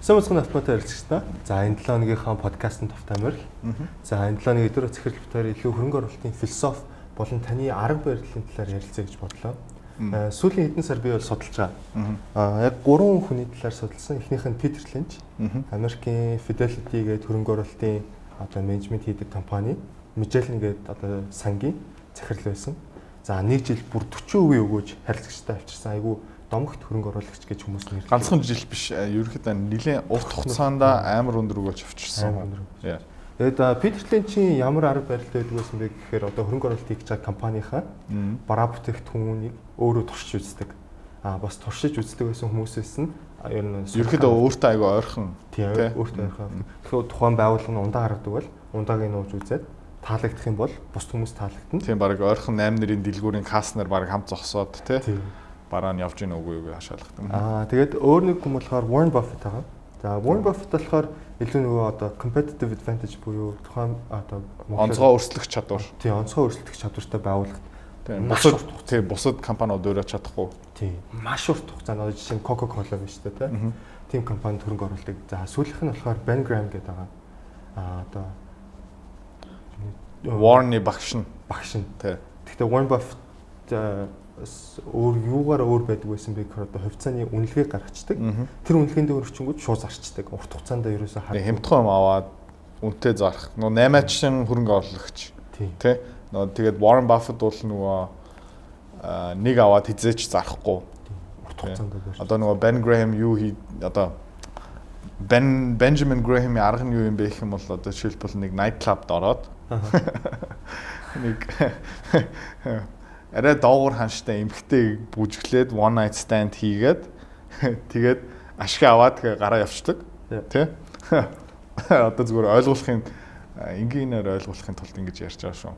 Сөмөцгөн автомат ярилцлагчдаа. За энэ 7 өнөөгийнхөө подкастын тавтай мөрөл. За энэ 7 өнөөгийн өдөр цэцэрлэг бүтээр илүү хөрөнгө оруулалтын философи болон таны арга барилын талаар ярилцъя гэж бодлоо. Сүүлийн хэдэн сар би бол судалж байгаа. Яг 3 хүний талаар судалсан. Эхнийх нь Питер Линч, Америкийн Fidelity гэдэг хөрөнгө оруулалтын одоо менежмент хийдэг компани, Magellan гэдэг одоо сангийн захирал байсан. За 1 жил бүр 40% өгөөж харилцагчтай авчирсан. Айгу домогт хөрөнгө оруулагч гэж хүмүүс нэр. Ганцхан жил биш. Ерөнхийдөө нэлээд урт хугацаанд амар өндөр өгөөж авчирсан. Тэгээд Питер Линчийн ямар арга барил байдаг байсан бэ гэхээр одоо хөрөнгө оруулалт хийж байгаа компанийнхаа бараа бүтээгдэхүүнийг өөрөө туршиж үздэг. Бас туршиж үздэг байсан хүмүүсээс нь ер нь ерөнхийдөө өөртөө айгүй ойрхон тийм өөртөө ойрхон. Тэгэхээр тухайн байгууллага нь ундаа гаргадаг бол ундааг нь нууж үзээд таалагдах юм бол бус хүмүүс таалагдана. Тийм баг ойрхон 8 нэрийн дэлгүүрийн каснер баг хамт зогсоод тийм бараа нь явж гин үгүй юу хашаалдаг. Тэгээд өөр нэг хүн болохоор Warren Buffett байгаа. За Warren Buffett болохоор илүү нөгөө одоо competitive advantage буюу тухайн одоо онцгой өрсөлдөх чадвар. Тийм онцгой өрсөлдөх чадвартай байгууллагад. Тийм бусад компаниуд өөрөө чадахгүй. Тийм маш урт хугацаанд одоо жишээ нь Coca-Cola биш үү тийм. Тийм компанид хөрөнгө оруулдаг. За сүүлийнх нь болохоор Ben Graham гэдэг байгаа. Одоо Warren-ы багш нь. Тийм. Гэхдээ Warren Buffett өөр юугаар өөр байдаг байсан бэ гэхээр одоо хувьцааны үнэлгээг гаргацдаг. Тэр үнэлгээнд өрөвчөнгүүд шууд зарчдаг. Урт хугацаанд ерөөсөө харах. Хямдхан юм аваад үнэтэй зарах. Нөө 8-аачин хөрөнгө оруулагч. Тэ. Нөө тэгээд Warren Buffett бол нөгөө нэг аваад хизээч зарахгүй. Урт хугацаанд байна. Одоо нөгөө Ben Graham юу одоо Benjamin Graham-ийн арга нь юу юм бэ гэх юм бол одоо жишээлбэл нэг night club-д ороод нэг арай доогуур ханштай эмхтэй бүжиглээд one night stand хийгээд тэгээд ашиг аваад гараа явцдаг тий. Одоо зүгээр ойлгуулахын энгийнээр ойлгуулахын тулд ингэж ярьж байгаа шүү.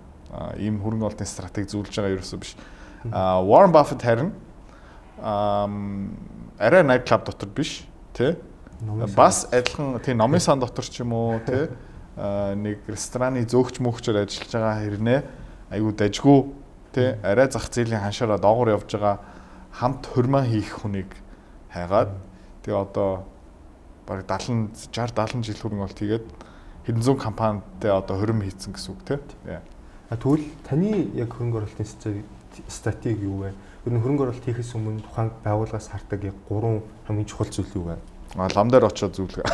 Ийм хөрөнгө оруулалтын стратеги зөвлөж байгаа ерөөсөө биш. Warren Buffett харин арай night club дотор биш тий. Бас адилхан тий номын сан дотор ч юм уу тий нэг рестораны зөөгч мөхчөөр ажиллаж байгаа хэрнээ айгу дажгүй тий арай зах зээлийн ханшаараа доогуур явж байгаа хамт хурмаа хийх хүнийг хайгаад тий одоо бараг 60-70 жил хөрөнгө оруулалт хийгээд хэдэн зуун компанитай одоо хурим хийцэн гэсэн үг тий. Тэгвэл таны яг хөрөнгө оруулалтын стратеги юу вэ? Ер нь хөрөнгө оруулалт хийхээс өмнө тухайн байгууллагаас хардаг яг 3 хамгийн чухал зүйл юу вэ? Лам дээр очиод зүйлгээ.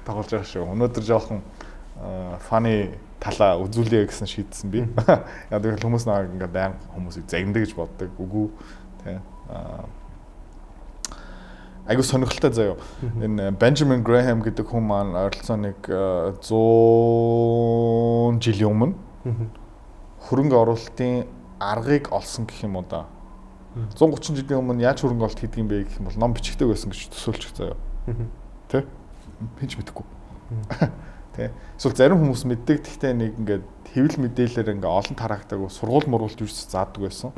Тоглож байгаа шүү. Өнөөдөр жоохон funny талаа үзүүлье гэсэн шийдсэн би. Яг тэгэхээр хүмүүс нэг ингээд баян хүмүүсийг загнадаг гэж боддог. Үгүй тий. Айгуу сонирхолтой заяа. Энэ Benjamin Graham гэдэг хүн маань ойролцоо нэг 100 жилийн өмнө хөрөнгө оруулалтын аргыг олсон гэх юм уу да. 130 жилийн өмнө яаж хөрөнгө оруулалт хийдэг юм бэ гэх юм бол ном бичигдэг байсан гэж төсөөлчих заяа. Тэ? Хинч мэдэхгүй. Тэ. Эсвэл зарим хүмүүс мэддэг гэхдээ нэг ингээд хэвлэл мэдээлэлээр ингээд олон тараагдаг сургууль мургуулж юус заадаг байсан.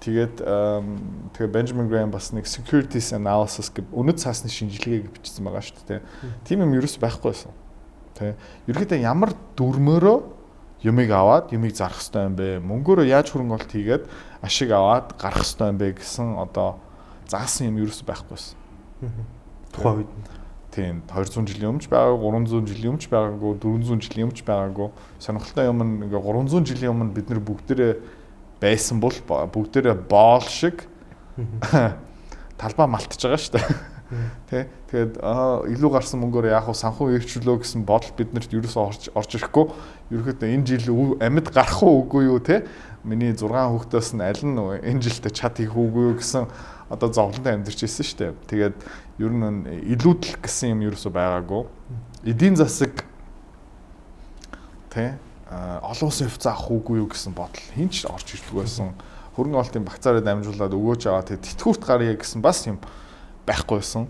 Тэгээд тэгээ Benjamin Graham бас нэг securities analysis гэх үнэт цаасны шинжилгээг бичсэн байгаа шүү дээ. Тийм юм ерөөс байхгүй байсан. Тэ. Ерөнхийдөө ямар дүрмөөрөө юмыг аваад юмыг зарах хэрэгтэй юм бэ? Мөнгөөрөө яаж хөрөнгө оруулалт хийгээд ашиг аваад гарах хэрэгтэй юм бэ гэсэн одоо заасан юм ерөөс байхгүй байсан. Тухайн үед тийм 200 жилийн өмнө ч байгаагүй, 300 жилийн өмнө ч байгаагүй, 400 жилийн өмнө ч байгаагүй. Сонирхолтой юм нь ингээ 300 жилийн өмнө бид нэр бүгдээрээ байсан бол бүгдээрээ боол шиг талбай малтж байгаа шүү дээ. Тэ. Тэгээд илүү гарсан мөнгөөр яг хав санхүү эрхчлөө гэсэн бодол биднэрт ерөөсөө орж ирэхгүй. Ерөөхдөө энэ жил амьд гарах уу үгүй юу те? Миний 6 хүүхдээс нь аль нь энэ жилдээ чад хийх үгүй юу гэсэн одоо зовлонтой амьдарч ирсэн шүү дээ. Тэгээд ер нь илүүдэл гэсэн юм ерөөсөө байгаагүй. Эдийн засаг тэ олон улсын хувьцаа авах үгүй юу гэсэн бодол хинч орж ирдэг байсан. Хөрөнгө оруулалтын багцаараа дамжуулаад өгөөж аваа тэгээд тэтгүүрт гарья гэсэн бас юм байхгүй байсан.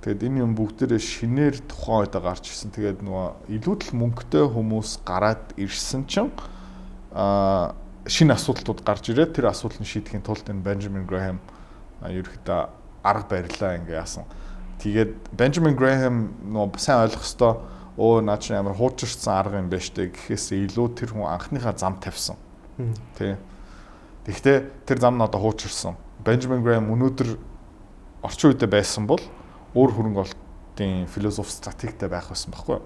Тэгээд энэ юм бүгдээрээ шинээр тухайн үед гарч ирсэн. Тэгээд нөгөө илүүдэл мөнгөтэй хүмүүс гараад ирсэн чинь шинэ асуудлууд гарч ирээд тэр асуудлыг шийдэхин тулд энэ Benjamin Graham ерөөхдөө арга барилаа ингээ яасан. Тэгээд Benjamin Graham нөгөө сайн ойлгох ёстой наа чи амар хуучирсан арга юм байна штэ гэхээсээ илүү тэр хүн анхныхаа зам тавьсан. Тэ. Тэгэхдээ тэр зам нь одоо хуучирсан. Benjamin Graham өнөөдөр орчин үедээ байсан бол өөр хөрөнгө оруулалтын философи стратегтэй байх байсан байхгүй юу?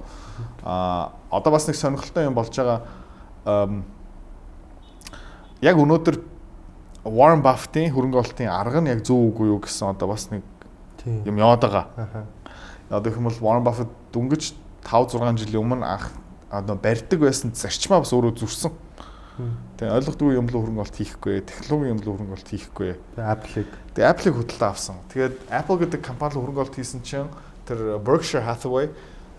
Одоо бас нэг сонирхолтой юм болж байгаа. Яг өнөөдөр Warren Buffett-ийн хөрөнгө оруулалтын арга нь яг зөв үгүй юу гэсэн одоо бас нэг юм яваад байгаа. Одоо их юм бол Warren Buffett дөнгөж 5-6 жилийн өмнө одоо барьдаг байсан зарчмаа бас өөрөө зүрсэн. Тэгээ ойлгохгүй юм л хөрөнгө оруулалт хийхгүй, технологийн юм л хөрөнгө оруулалт хийхгүй. Тэгээ Apple-ыг хөдөлтөө авсан. Тэгээд Apple гэдэг компани хөрөнгө оруулалт хийсэн чинь тэр Berkshire Hathaway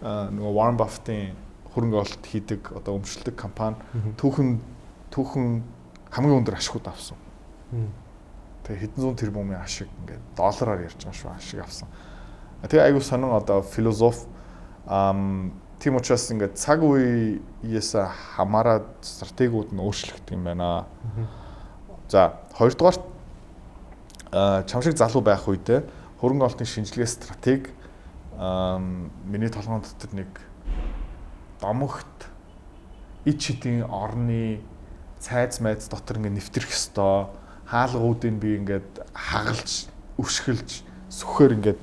нөгөө Warren Buffett-ийн хөрөнгө оруулалт хийдэг одоо өмчлөдөг компани түүхэн хамгийн өндөр ашигуд авсан. Тэгээ хэдэн зуун тэрбумын ашиг ингээд доллараар ярьж байгаа шүү ашиг авсан. Тэгээ айгуу сонин одоо философи тийм учраас ингээд цаг үеэс хамаарад стратегиуд нь өөрчлөгдөх юм байна. За хоёрдугаар чам шиг залуу байх үедээ хөрөнгө оруулалтын шинжилгээ стратеги миний толгойн дотор нэг домогт ид шидийн орны цайз майз дотор ингээд нэвтрэх ёстой. Хаалгуудыг би ингээд хагалж, өшгөлж, сүхээр ингээд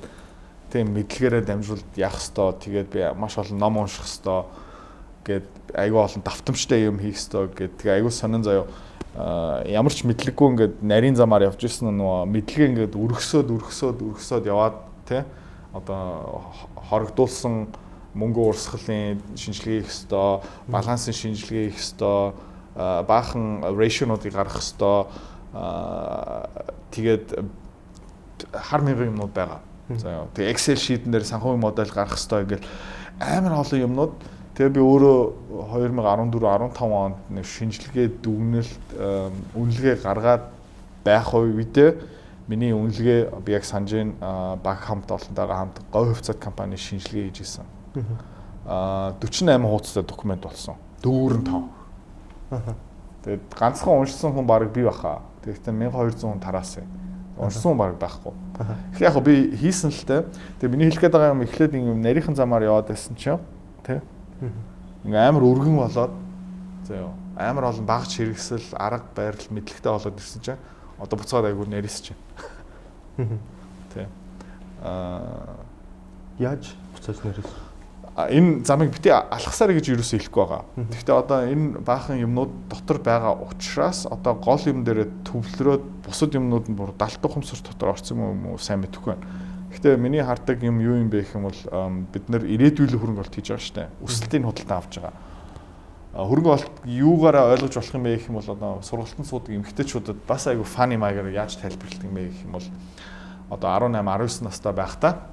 тийм мэдлэгээрээ дамжуулт явах ёстой. Тэгээд би маш олон ном унших ёстой. Гэт айгүй олон давтамжтай юм хийх ёстой гэд. Тэгээ айгүй сонин заяа ямар ч мэдлэггүй ингээд нарийн замаар явж ирсэн нөгөө мэдлэгээ ингээд өргөсөд яваад тий одоо хорогдуулсан мөнгө урсгалын шинжилгээ хийх ёстой, балансын шинжилгээ хийх ёстой, баахан ratio-нуудыг гаргах ёстой. Тэгээд хар мянган юмнууд байгаа. За тэгээ Excel sheet-эн дээр санхүүгийн модель гаргах хэрэгтэй ингээл амар олон юмнууд. Тэгээ би өөрөө 2014-15 онд нэг шинжилгээ дүгнэлт үнэлгээ гаргаад байх үедээ миний үнэлгээ би яг санаж байна баг хамт олонтойгоо хамт говь хувьцаат компани шинжилгээ хийж исэн. 48 хуудастай документ болсон. 4-5. Тэгээд ганцхан уншсан хүн баг би баха. Тэгэхдээ 1200 хүн тараасан. Уншсан баг байхгүй. Их яг би хийсэн л тэ. Тэгээ миний хэлэх гээд байгаа юм эхлээд юм нарийнхан замаар яваад байсан чинь тэ. Ингээ амар өргөн болоод зөө амар олон багч хэрэгсэл, арга байрал мэдлэгтэй болоод ирсэн чинь одоо буцаад айгүй нэрээс чинь. Тэ. Яаж буцаад нэрээс? Энэ замыг бити алхасаар гэж юусоо хэлэхгүй байгаа. Гэхдээ одоо энэ баахан юмнууд дотор байгаа учраас одоо гол юм дээр төвлөрөөд бусад юмнууд нь бүр далтуу хумсар дотор орсон юм уу сайн мэдэхгүй байна. Гэхдээ миний хардаг юм юу юм бэ гэх юм бол бид нэр ирээдүйн хөрөнгө оруулалт хийж байгаа шүү дээ. Өсөлтийн худалдаа авч байгаа. Хөрөнгө оруулалт юугаараа ойлгож болох юм бэ гэх юм бол одоо сургалтын суудаг эмэгтэйчүүдэд бас айгүй funny маягаар яаж тайлбарлах юм бэ гэх юм бол одоо 18 19 настай байхдаа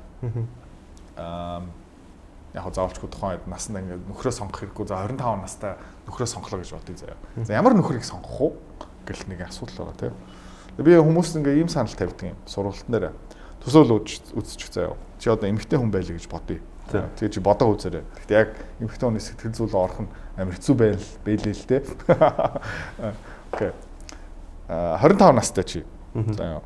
яг заавалчгүй тухайн үед насанд ингээд нөхрөө сонгох хэрэггүй за 25 настай нөхрөө сонголоо гэж бодъё заяа. За ямар нөхрийг сонгох уу гэл нэг асуудал байгаа тийм. Би хүмүүст ингээд ийм санал тавьдаг юм сургалтын дээр төсөөл үзчих заяа. Чи одоо эмэгтэй хүн байлаа гэж бодъё. Тэгээ чи бодоо үзээрэй. Гэхдээ яг эмэгтэй хүний сэтгэл зүйн орох нь амар хэцүү байлээ л дээ. Окей. 25 настай чи. Заяа.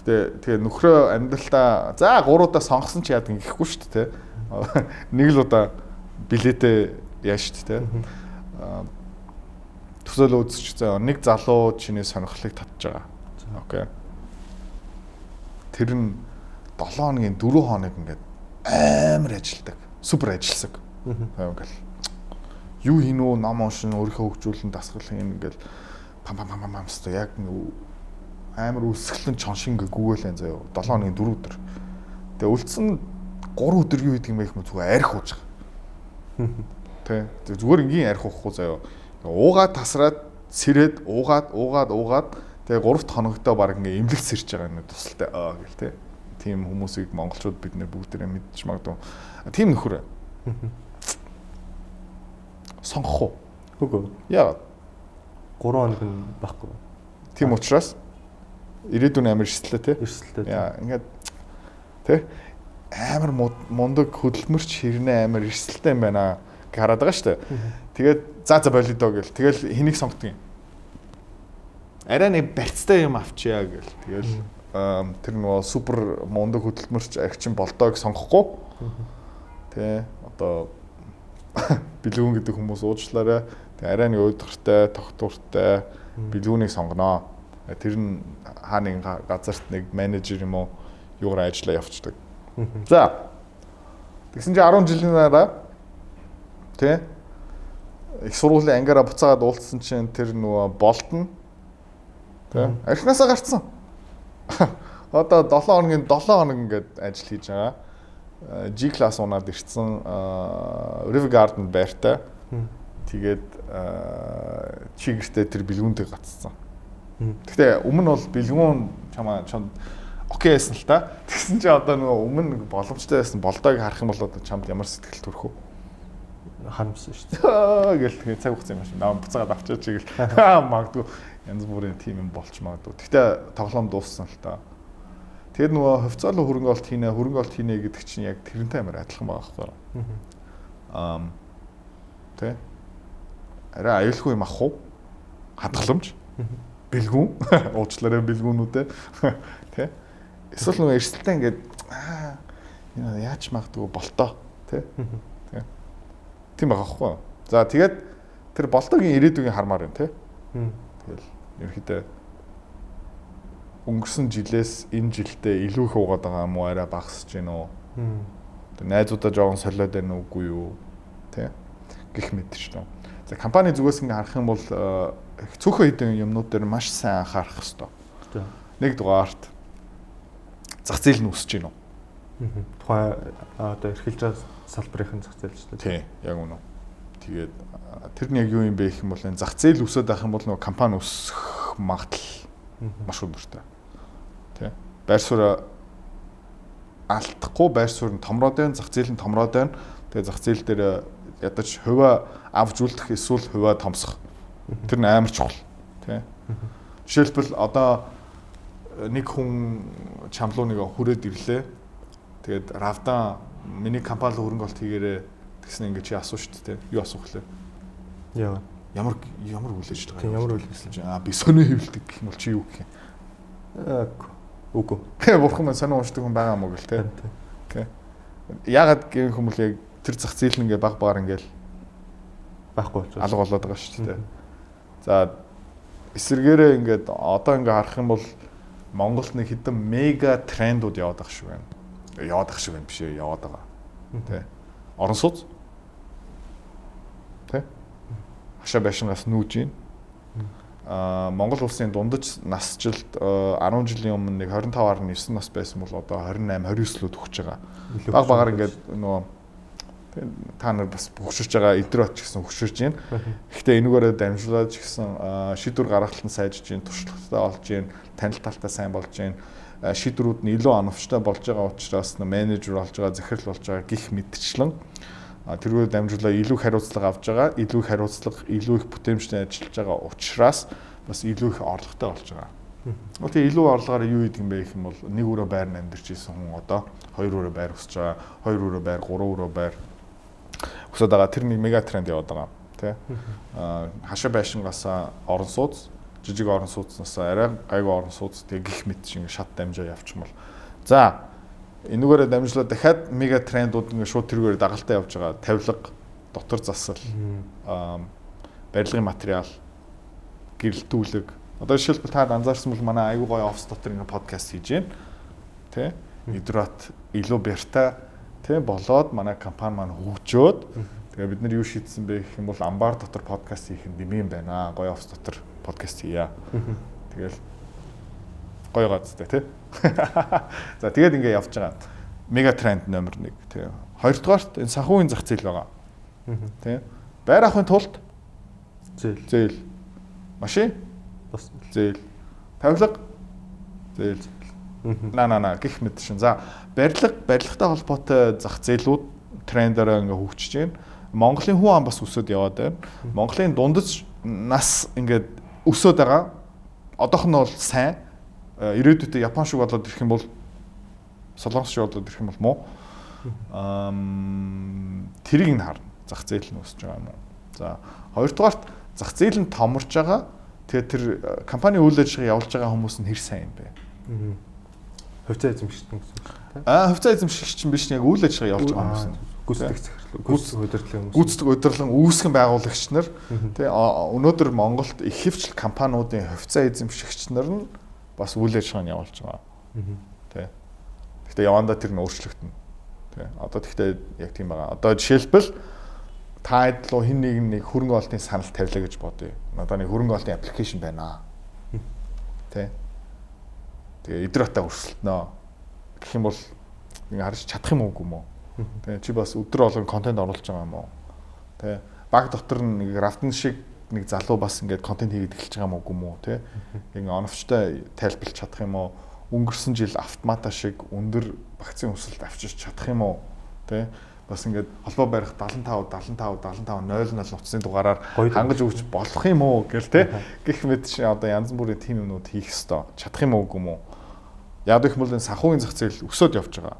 Тэгээ нөхрөө амьдралтаа за 3-удаа сонгосон чи яадаг гэхгүй шүү дээ. Нэг л удаа билетээ яаш шүү дээ. Төсөөл үзчих заяа. Нэг залуу чиний сонирхлыг татж байгаа. Окей. Тэр нь 7 хоногийн 4 хоног ингээд амар ажилдаг. Супер ажилсаг. Ингээл юу хийнэ үү, ном уншин, өөрийнхөө хөгжүүлэн дасгал хийн ингээл пам өстой яг амар үсгэлэн чоншин гүгээлэн заяа. 7 хоногийн 4 өдөр. Тэгээ үлдсэн 3 өдөр юу хийдэг юм бэ гэх мэт зүгээр арх ууж байгаа. Тэ. Зүгээр ингийн арх уухгүй заяа. Уугаад тасраад сэрээд уугаад тэгээ 3-р хоногтоо баг ингээ эмнэлэг сэрж байгаа юм тусалтай гэл тэ. Тийм хүмүүсийг монголчууд бид нэр бүгдээрээ мэдчих магадгүй. Тийм нөхөр. Сонгох уу? Үгүй. Яагаад? 3 хоног нь байхгүй. Тийм учраас ирээдүйн амар эрсдлээ тэ. Эрсдлээ. Яа ингээд тэ амар мундаг хөдөлмөрч хэрнээ амар эрсдэлтэй юм байна гэж хараад байгаа шүү дээ. Тэгээд за болидоо гэл. Тэгэл хэнийг сонгодог юм. Арай нэг барьцтай юм авчия гэл. Тэгэл тэр нөгөө супер мундаг хөдөлмөрч агчин болдоог сонгохгүй. Тэ одоо билгүүн гэдэг хүмүүс уучлаарай. Тэг арай нэг өдөртэй, тогтвортой билгүүнийг сонгоноо. Тэр нь хаа нэг газарт нэг менежер юм уу юугаар ажиллаа явцдаг. За. Тэгсэн чинь 10 жилийн дараа тий их сургуулийн ангиараа буцаагаад уулзсан чинь тэр нөгөө болдно. Тий архинасаа гарцсан. Одоо 7 хоногийн 7 хоног ингээд ажил хийж байгаа. G class унаад ирсэн River Garden байртай. Тэгээд чигэртэй тэр бэлгүүнтэй гацсан. Гэхдээ өмнө бол бэлгүүн чамд окей байсан л та. Тэгсэн чинь одоо нөгөө өмнө боломжтой байсан болдоог харах юм бол одоо чамд ямар сэтгэл төрөх вэ? Харамсан шүү дээ. Гэл тэгээ цаг хугацаа юм шиг наа буцаагаад авчиж чигээл магадгүй янз бүрийн тим юм болч магадгүй. Гэхдээ тоглоом дууссан л та. Тэгээд нөгөө хөвцөөлө хөрөнгө олт хийнэ гэдэг чинь яг тэрнтэй амар адилхан байгаа байхгүй. Тэ. Арай аюулгүй юм ах уу? Хадгаламж. Бэлгүүн. Уучлаарай бэлгүүнүүдээ. Тэ. Эсвэл нөгөө эрсдэлтэй ингээд энэ яаж магадгүй болтоо. Тэ. Тэ. Тийм байгаа байхгүй. За тэгээд тэр болтогийн ирээдүгийн хармаар байна, тэ. Тэгэл ерөөхдөө өнгөрсөн жилээс энэ жилдээ илүү их уугаад байгаа юм уу, арай багасж байна уу? Тэр найзуудаа жоохон солиод байна уугүй юу? Тэ? Гэх мэт ч юм. За компани зүгээс ингээ харах юм бол цөөхөн хэдэн юмнууд дээр маш сайн анхаарах хэрэгтэй. Нэгдүгээрт зах зээл нь өсөж байна уу? Тухайн одоо эрхэлж байгаа салбарын зах зээл ч тийм. Тийм, яг үнэ. Тэгээд тэр нь яг юу юм бэ гэх юм бол энэ зах зээл өсөд байх юм бол нөгөө компани өсөх магадлал маш өндөртэй. Тэ. Байр суурь алдахгүй, байр суурь нь томроод байна, зах зээл нь томроод байна. Тэгээ зах зээл дээр ядаж хувиа авч үлдэх эсвэл хувиа томсох. Тэр нь амар чухал. Тэ. Жишээлбэл одоо нэг хүн чамлууныг хүрээд ирлээ. Тэгээд равдан миний компани хөрөнгө олт хийгээрээ тэгснэ ингээ чи асуу шүү дээ. Юу асуух лээ? Яа. Ямар хүлээж байгаа. Тийм ямар хүлээсэн чинь би сонио хэвлдэг гэх юм бол чи юу гэх юм? Үгүй. Бурхан маань сонио уушдаг хүн байгаа мó гэл те. Окей. Яагаад гэх юм бол яг тэр зах зээл нь ингээ баг багаар ингээл байхгүй болчихсон. алга болоод байгаа шүү дээ. За эсэргээрээ ингээд одоо ингээ харах юм бол Монголд нэг хэдэн мега трендууд яваад байгаа шүү байна. Яваад байгаа шүү байна биш ээ, яваад байгаа. Тэ. Орон сууц. Тэ. Хашаа байшингаас нүүж ийн. Монгол улсын дундаж насжилт 10 жилийн өмнө нэг 25.9 нас байсан бол одоо 28 29 лүүд өгч байгаа. Баг багаар ингээд нөгөө та нар бас хөгшөрч байгаа идрот ч гэсэн хөгшөрч байна. Гэхдээ энүүгээрээ дамжуулаад ч гэсэн шийдвэр гаргахад нь сайжиж байна, туршлагатай болж байна, танил талтай сайн болж байна. Шийдвэрүүд нь илүү оновчтой болж байгаа учраас менежер болж байгаа, захирал болж байгаа гих мэдчлэн тэргээр дамжуулаад илүү хариуцлага авж байгаа, илүү их хариуцлага, илүү их бүтээмжтэй ажиллаж байгаа учраас бас илүү их орлоготой болж байгаа. Тэгээ илүү орлогоор юу хийдэг юм бэ гэх юм бол 1 өрөө байр амьдарч ирсэн хүн одоо 2 өрөө байр өсөж байгаа, 2 өрөө байр, 3 өрөө байр өсөж байгаа. Тэр нэг мега тренд яваад байгаа. Тэ? Хашаа байшингаасаа орон сууц, жижиг орон сууцнаас арай гайгүй орон сууц тэг гих мэт шиг шат дамжаа явчихмал. За энүүгээрээ дамжуулаад дахиад мега трендууд ингээ шууд тэргээр дагалтай явж байгаа. Тавилга, дотор засал, барилгын материал, гэрэлтүүлэг. Одоо жишээлбэл та анзаарсан бол манай аюу гой офс дотор ингээ подкаст хийж байна. Тэ? Идрот илүү бяртай тэ болоод манай компани маань хөгжөөд тэгээ бид нар юу шийдсэн бэ гэх юм бол амбар дотор подкаст хийх юм юм байна. Гой офс дотор подкаст хийя. Тэгэл гоё гацтай тий. За тэгээд ингээ явж байгаа. Мега тренд номер 1 тий. Хоёрдугаарт энэ санхүүгийн зах зээл байгаа. Тий. Байр авахын тулд зээл. Машин бас зээл. Тавилга зээл. Наа гих мэт шин. За барилгатай холбоотой зах зээлүүд трендээр ингээ хөгжиж байна. Монголын хүн ам бас өсөд яваад байна. Монголын дундаж нас ингээд өсөд байгаа. Одоох нь бол сайн. Ирээдүйдээ Япон шиг болоод ирэх юм бол Солонгос шиг болоод ирэх юм бол муу. Тэрийг нь харна. Зах зээл нь өсөж байгаа юм уу? За хоёрдугаарт зах зээл нь томорж байгаа. Тэгээд тэр компани үйл ажиллагаа явуулж байгаа хүмүүс нь хэр сайн юм бэ? Хувьцаа эзэмшигчтэй гэсэн үг тийм. Хувьцаа эзэмшигч нь биш яг үйл ажиллагаа явуулж байгаа хүмүүс нь. Гүйцэтгэх захирал, гүйцэтгэх удирдлагын хүмүүс. Гүйцэтгэх удирдлан үүсгэн байгуулагч нар тий өнөөдөр Монголд их хэвчл компаниудын хувьцаа эзэмшигч нар нь бас үйл ажиллагааг явуулж байгаа. Тий. Гэхдээ явандаа тэр нь өөрчлөгдөнө. Тэ. Одоо тэгтээ яг тийм байгаа. Одоо жишээлбэл та хэд руу хин нэг хөрөнгө оолтын санал тавилаа гэж бодъё. Одоо нэг хөрөнгө оолтын аппликейшн байна. Тэ. Тэгээ идротаа өрсөлдөнө. Гэх юм бол нэг харж чадах юм уугүй мó. Тэ. Чи бас өдөр болгон контент оруулж байгаа юм уу? Тэ. Баг дотор нэг рафтан шиг нэг залуу бас ингээд контент хийгээд эхэлж байгаа юм уугүй мó. Тэ. Ингээ оновчтой тайлбарлаж чадах юм уу? Өнгөрсөн жил автомата шиг өндөр вакцины өсөлт авчирч чадах юм уу? Тэ. Бас ингээд холбоо барих 75 00 нууцны дугаараар хангаж өгч болох юм уу гэл тэ. Гэх мэт чи одоо янз бүрийн тим юмнууд хийх ёстой. Чадах юм уугүй мó. Яг их бол энэ санхүүгийн зах зээл өсөд явж байгаа.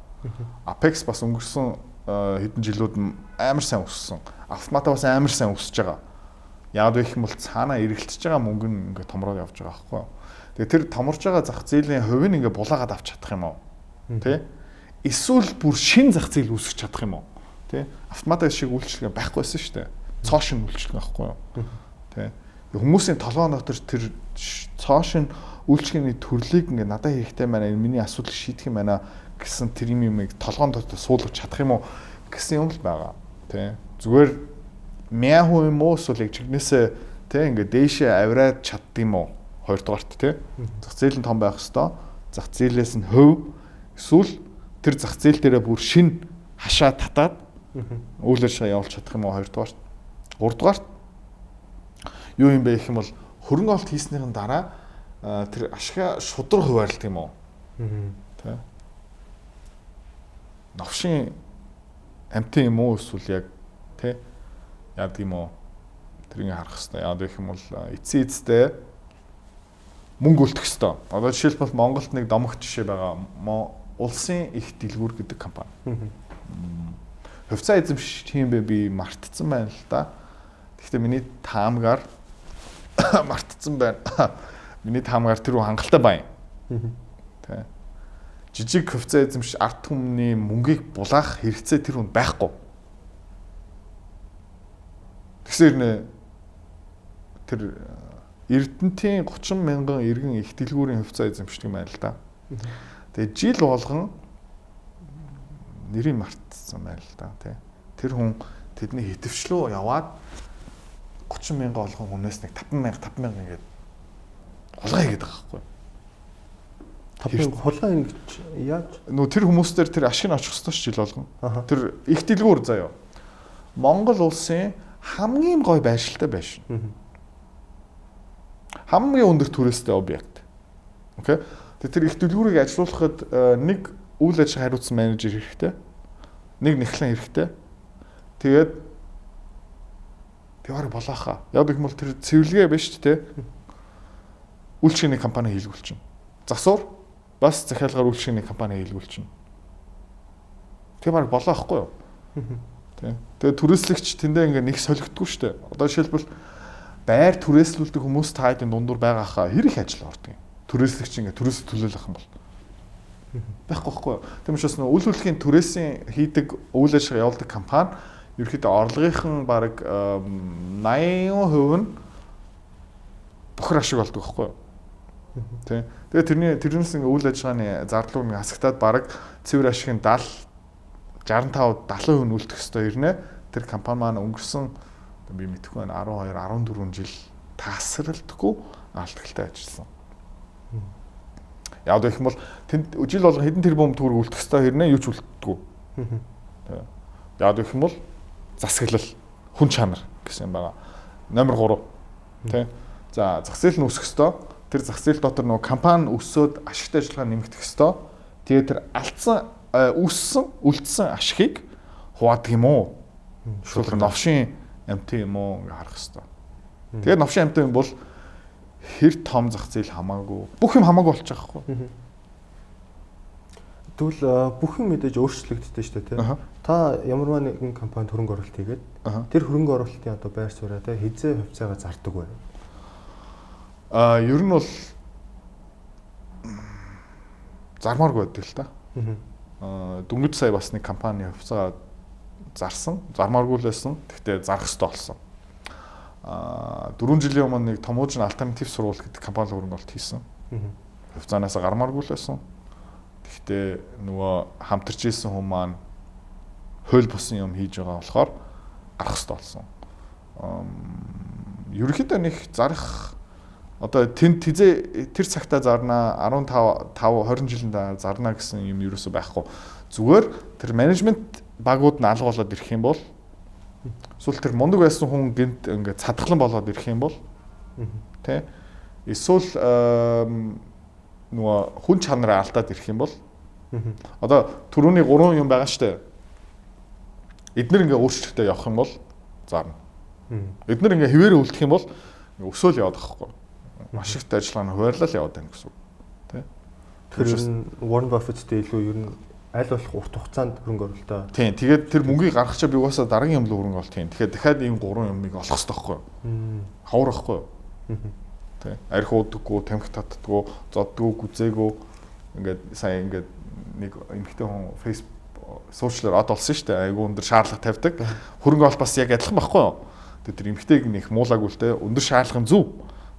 Apex бас өнгөрсөн хэдэн жилүүд амар сайн өссөн. Автомата бас амар сайн өсөж байгаа. Яг их юм бол цаанаа эргэлтэж байгаа мөнгө нь ингээд томроод явж байгаа байхгүй. Тэгээ тэр томорж байгаа зах зээлийн хувийг ингээд булаагаад авч чадах юм уу? Тэ? Эсвэл бүр шин зах зээл үүсгэж чадах юм уу? Тэ? Автомата шиг үйлчлэг байхгүйсэн шүү дээ. Цоо шин үйлчлэг байхгүй юу? Тэ? Хүмүүсийн толгой дотор тэр цоо шин үйлчлэгийн төрлийг ингээд надад хэрэгтэй байна. Энэ миний асуудал шийдэх юм байна гэсэн тэр юмыг толгойн дотор суулгаж чадах юм уу гэсэн юм л байгаа. Тэ? Зүгээр 100% юм уу эсвэл яг чигнэсээ тэ ингээд дээшээ авираад чаддсан юм уу? Хоёрдугаарт тий. Зах зээл нь том байх хэвээр. Зах зээлээс нь хөв эсвэл тэр зах зээл дээрээ бүр шин хашаа татаад үйл ажиллагаа явуулж чадах юм уу хоёрдугаарт. Гуравдугаарт юу юм бэ гэх юм бол хөрөнгө оолт хийснийхэн дараа тэр ашгаа шудраг хуваарлт юм уу? Тий. Новшин амтын юм уу эсвэл яг тий яа гэм үү тэрийг харах хэрэгтэй. Яа гэх юм бол эцсийн эцтэй мөнгө үлдэх ёстой. Одоо жишээлбэл Монголд нэг домогт жишээ байгаа. Улсын их дэлгүүр гэдэг компани. Хувьцаа эзэмшиж тийм бэ би мартцсан байна л да. Гэхдээ миний таамгаар мартцсан байна. Миний таамгаар тэр хангалттай байна. Тэ. Жижиг хувьцаа эзэмшиж арт түмний мөнгийг булаах хэрэгцээ тэр хүнд байхгүй. Тэгсээр нэ тэр Эрдэнэтийн 30 мянган иргэн их дэлгүүрийн хувьцаа эзэмшдэг юм байна л да. Тэгээ жил болгон нэрийг мартсан байна л да тий. Тэр хүн тэдний хитвчлөө яваад 30 мянган болгон хүнээс нэг 50000 ингээд хулгай хийгээд байгаа байхгүй. Хулгай ингэж яаж нөө тэр хүмүүстээр тэр ашиг нь очих ёстой ш жил болгон. Тэр их дэлгүүр заяа. Монгол улсын хамгийн гой байршилтай байшин. Хамгийн өндөр түрээстэй объект. Окей. Тэр их дэлгүүрийг ажилуулахад нэг үйл ажиллагаа хариуцсан менежер хэрэгтэй. Нэг нэхлэн хэрэгтэй. Тэгээд тэр болоохаа. Яг гэх юм бол тэр цэвэрлэгээ биш ч те. Үйлчлэгийн компани хийлгүүлчихнэ. Засвар бас захиалгаар үйлчлэгийн компани хийлгүүлчихнэ. Тэр баг болоохгүй юу? Тэ. Тэгээд түрээслэгч тэндээ ингээ нэг солигддгүй шүү дээ. Одоо жишээлбэл байр түрээслүүлдэг хүмүүс та хэдийн дундуур байгаа хаа хэр их ажил ордог юм. Түрээслэгч ингээ түрээсэл төлөөлөх юм бол байхгүй байхгүй. Тийм учраас нөө үйл хөдлөлийн түрээсийн хийдэг үйл ажиллагаа явуулдаг компани ерөөхдөө орлогынхан бараг 80% нь бохир ашиг болдог байхгүй. Тэ. Тэгээд тэрнээс ингээ үйл ажиллагааны зардал нь хасагтаад бараг цэвэр ашигын 65-70% нь үлдэх ёстой ирнэ. Тэр компани маань өнгөрсөн би мэдэхгүй байна 12-14 жил тасралтгүй алдагтай ажилласан. Яг гэх юм бол тэнд жил болгон хэдэн тэрбум төгрөг үлдэх ёстой хэрнээ юу ч үлддэггүй. Яг гэх юм бол засаглал хүн чанар гэсэн юм байгаа. Номер 3 тий. За зах зээл нь өсөх ёстой. Тэр зах зээл дотор нөгөө компани өсөөд ашигтай ажиллагаа нэмэгдэх ёстой. Тэгээд тэр алдсан үлдсэн ашигыг хуваадаг юм уу? Шулар новшин амтын юм уу ингээ харах хэрэгтэй. Тэгээд новшин амтын юм бол хэр том зах зээл хамаагүй бүх юм хамаагүй болчих واخхой. Тэгвэл бүх юм мэдээж өөрчлөгддөг шүү дээ тий. Та ямарваа нэгэн компанид хөрөнгө оруулалт хийгээд тэр хөрөнгө оруулалтын одоо байр сууриа тий хизээ хувьцаагаа зардаг вэ? Ер нь бол зармааргүй байдаг л та. Дөнгөж сая бас нэг компани хувьцаа зарсан, зармааргүй л байсан. Гэхдээ зарах хэрэгтэй болсон. 4 жилийн өмнө нэг Томуужин альтернатив сургууль гэдэг компани хөрөнгө оруулалт хийсэн. Хувьцаанаасаа гармааргүй л байсан. Гэхдээ нөгөө хамтарч ирсэн хүмүүс маань хууль бусан юм хийж байгаа болохоор арах хэрэгтэй болсон. Ерөнхийдөө нэг зарах одоо тэр цагтаа зарна 15 20 жилийн дараа зарна гэсэн юм ерөөсөй байхгүй. Зүгээр тэр менежмент багууд нь алга болоод ирэх юм бол эсвэл тэр мундаг байсан хүн гинт ингээд цадгалан болоод ирэх юм бол тий эсвэл нөгөө хүн чанараа алдаад ирэх юм бол одоо түрүүний 3 юм байгаа штэ. Эднэр ингээ өөрчлөлтөд явах юм бол зарна. Эднэр ингээ хэвээрээ үлдэх юм бол өсөөл яваад байгаа хгүй. Маш их ажиллагааны хуваарлал яваад байна гэсэн үг. Тэ? Тэр нь Warren Buffett-тэй илүү ер нь аль болох урт хугацаанд хөрөнгө оруулалтаа. Тийм. Тэгээд тэр мөнгийг гаргахчаа би угаасаа дараагийн юм л хөрөнгө оруулалт юм. Тэгэхээр дахиад ийм 3 юмыг олох хэрэгтэй байхгүй юу? Хавар байхгүй юу? Тэ. Арх уудаггүй, тамхи татдаггүй, зоддггүй, гүзээггүй ингээд сая ингээд нэг эмэгтэй хүн Facebook сошиалаар од олсон шүү дээ. Айгу өндөр шаардлага тавьдаг. Хөрөнгө оол бас яг адилхан байхгүй юу? Тэгээд тэр эмэгтэйг нэх муулаагүй л дээ. Өндөр шаардлага нь зөв.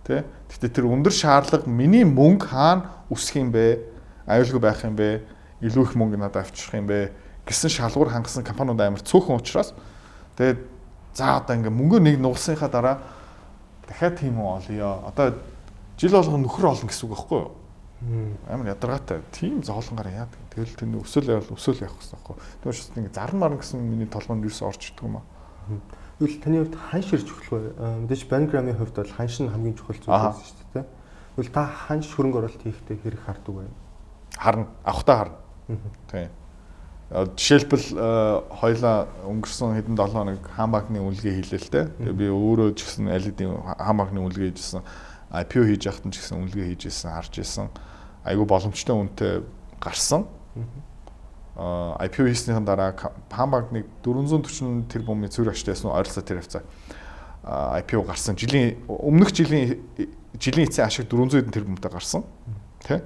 Тэ. Гэхдээ тэр өндөр шаардлага миний мөнгө хаана үсэх юм бэ? Аюулгүй байх юм бэ? Илүү их мөнгө надад авчрах юм бэ гэсэн шалгуур хангасан компаниуд амар цөөхөн учраас тэгээд за одоо ингээ мөнгөө нэг нугасныхаа дараа дахиад тийм үү олъё. Одоо жил болгон нөхөр олно гэсэн үг байхгүй юу? Амар ядаргаатай. Тийм зоолонгоор яадаг. Тэгэл тэр өсөөл явал өсөөл явах гэсэн байхгүй юу? Тэр учраас ингээ зарн марн гэсэн миний толгойд юус орж идэг юм аа. Тэгвэл таны хувьд ханш ирж чухал бай. Мэдээж Bangram-ийн хувьд бол ханш нь хамгийн чухал зүйл байсан шүү дээ. Тэгвэл та ханш хөрөнгө оруулалт хийхдээ хэрэг хардаг бай. Харна. Авахтаа харна. Тийм. Жишээлбэл хоёлаа өнгөрсөн хэдэн 7 хоног хаан банкны үнэлгээ хийлээ л дээ. Тэгээ би өөрөө ч гэсэн аль хэдийн хаан банкны үнэлгээ хийжсэн, IPO хийж яхад нь ч гэсэн үнэлгээ хийжсэн, харж исэн. Айгу боломжтой үнэтэй гарсан. IPO хийснийхэн дараа хаан банкны 440 тэрбумын цэвэр ашигтайсан ойролцоо тэр хавцаа IPO гарсан. Өмнөх жилийн эцсийн ашиг 400 тэрбумтай гарсан. Тэ?